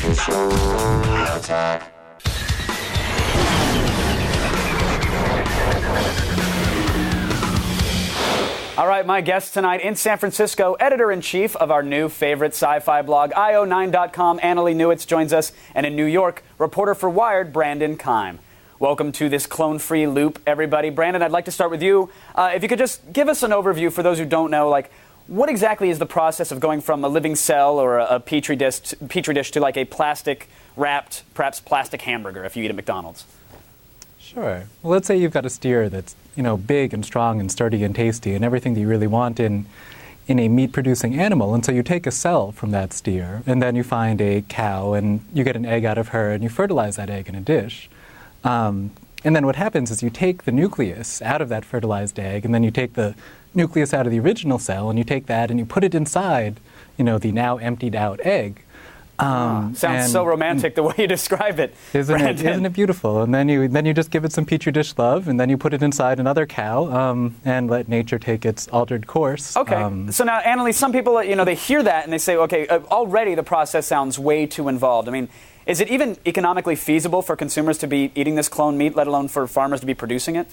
All right, my guest tonight in San Francisco, editor-in-chief of our new favorite sci-fi blog, as20080121, Annalee Newitz joins us, and in New York, reporter for Wired, Brandon Keim. Welcome to this clone-free loop, everybody. Brandon, I'd like to start with you. If you could just give us an overview for those who don't know, like, what exactly is the process of going from a living cell or a petri dish to like a plastic-wrapped, perhaps plastic hamburger if you eat at McDonald's? Sure. Well, let's say you've got a steer that's, big and strong and sturdy and tasty and everything that you really want in a meat-producing animal. And so you take a cell from that steer, and then you find a cow, and you get an egg out of her, and you fertilize that egg in a dish. And then what happens is you take the nucleus out of that fertilized egg, and then you take the nucleus out of the original cell, and you take that and you put it inside, the now emptied-out egg. Sounds so romantic the way you describe it. Isn't it beautiful? And then you just give it some petri dish love, and then you put it inside another cow, and let nature take its altered course. Okay. So now, Annalee, some people, they hear that and they say, okay, already the process sounds way too involved. I mean, is it even economically feasible for consumers to be eating this clone meat, let alone for farmers to be producing it?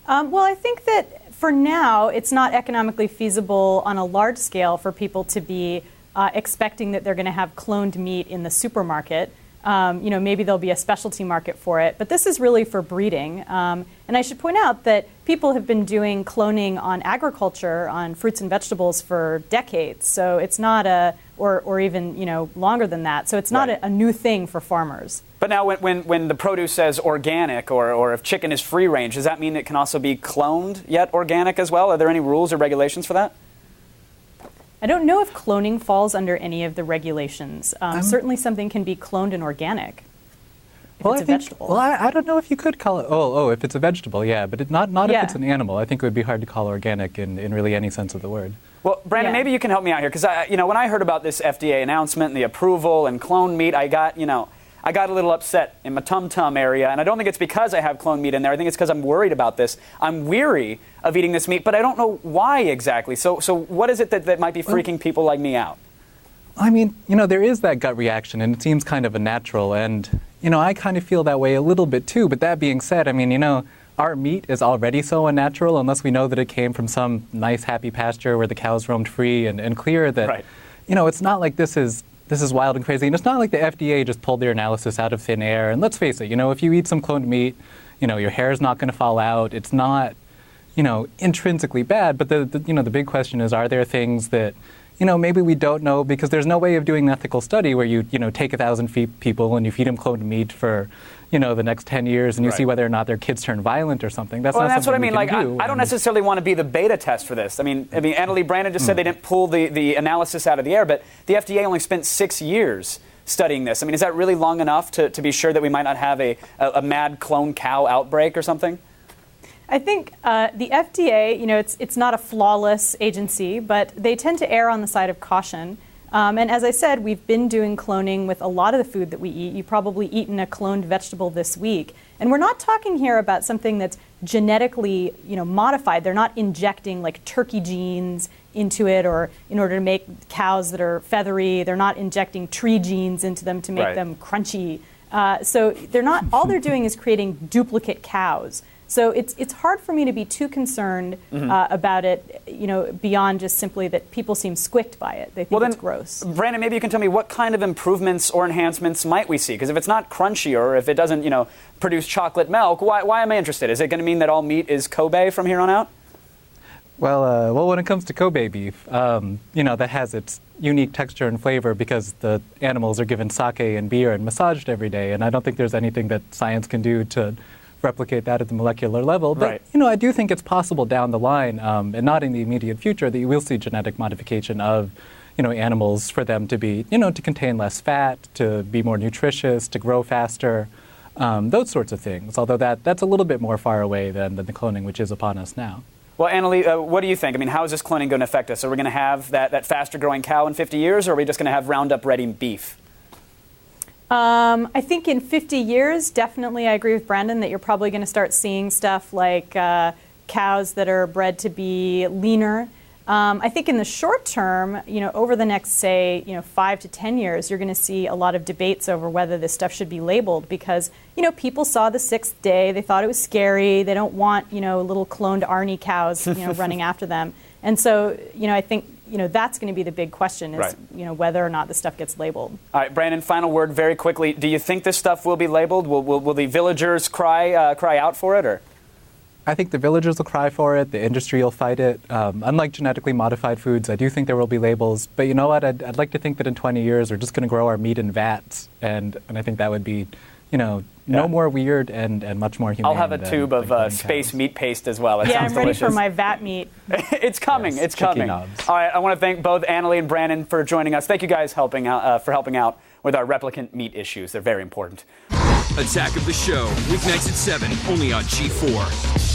Well, I think that for now, it's not economically feasible on a large scale for people to be expecting that they're going to have cloned meat in the supermarket. Maybe there'll be a specialty market for it, but this is really for breeding. And I should point out that people have been doing cloning on agriculture, on fruits and vegetables for decades. So it's not or even, longer than that. So it's not a new thing for farmers. But now when the produce says organic or if chicken is free range, does that mean it can also be cloned yet organic as well? Are there any rules or regulations for that? I don't know if cloning falls under any of the regulations. Certainly something can be cloned and organic if it's a vegetable. Well, I don't know if you could call it, if it's a vegetable, yeah, but not if it's an animal. I think it would be hard to call organic in really any sense of the word. Well, Brandon, maybe you can help me out here, because when I heard about this FDA announcement and the approval and cloned meat, I got a little upset in my tum-tum area, and I don't think it's because I have cloned meat in there. I think it's because I'm worried about this. I'm weary of eating this meat, but I don't know why exactly. So what is it that might be freaking people like me out? I mean, there is that gut reaction, and it seems kind of a natural, and, I kind of feel that way a little bit too. But that being said, I mean, our meat is already so unnatural unless we know that it came from some nice, happy pasture where the cows roamed free and clear that, right. It's not like this is wild and crazy. And it's not like the FDA just pulled their analysis out of thin air. And let's face it, if you eat some cloned meat, your hair is not going to fall out. It's not, intrinsically bad. But the big question is, are there things that, maybe we don't know, because there's no way of doing an ethical study where you take 1,000 people and you feed them cloned meat for, the next 10 years and you see whether or not their kids turn violent or something. That's not that's something what I mean. we can do. I don't necessarily want to be the beta test for this. I mean, Annalee, Brandon just said they didn't pull the analysis out of the air, but the FDA only spent 6 years studying this. I mean, is that really long enough to be sure that we might not have a mad clone cow outbreak or something? I think the FDA, it's not a flawless agency, but they tend to err on the side of caution. And as I said, we've been doing cloning with a lot of the food that we eat. You've probably eaten a cloned vegetable this week. And we're not talking here about something that's genetically, modified. They're not injecting like turkey genes into it or in order to make cows that are feathery. They're not injecting tree genes into them to make them crunchy. So they're not, all they're doing is creating duplicate cows. So it's hard for me to be too concerned about it, beyond just simply that people seem squicked by it. They think it's gross. Brandon, maybe you can tell me what kind of improvements or enhancements might we see? Because if it's not crunchy or if it doesn't, produce chocolate milk, why am I interested? Is it going to mean that all meat is Kobe from here on out? Well, when it comes to Kobe beef, that has its unique texture and flavor because the animals are given sake and beer and massaged every day, and I don't think there's anything that science can do to replicate that at the molecular level. But, I do think it's possible down the line, and not in the immediate future, that you will see genetic modification of, animals for them to be, to contain less fat, to be more nutritious, to grow faster, those sorts of things. Although that's a little bit more far away than the cloning which is upon us now. Well, Annalee, what do you think? I mean, how is this cloning going to affect us? Are we going to have that faster growing cow in 50 years, or are we just going to have Roundup Ready beef? I think in 50 years, definitely I agree with Brandon that you're probably going to start seeing stuff like cows that are bred to be leaner. I think in the short term, over the next, say, 5 to 10 years, you're going to see a lot of debates over whether this stuff should be labeled because, people saw the sixth day, they thought it was scary, they don't want, little cloned Arnie cows, running after them. And so, I think, that's going to be the big question is, right. Whether or not this stuff gets labeled. All right, Brandon, final word very quickly. Do you think this stuff will be labeled? Will the villagers cry out for it, or? I think the villagers will cry for it. The industry will fight it. Unlike genetically modified foods, I do think there will be labels. But you know what? I'd like to think that in 20 years, we're just going to grow our meat in vats. And I think that would be, no more weird and much more humane. I'll have a tube of space meat paste as well. It sounds I'm ready delicious. for my vat meat. It's coming. Yes, it's coming. knobs. All right, I want to thank both Annalie and Brandon for joining us. Thank you guys for helping out with our replicant meat issues. They're very important. Attack of the Show, weeknights at 7, only on G4.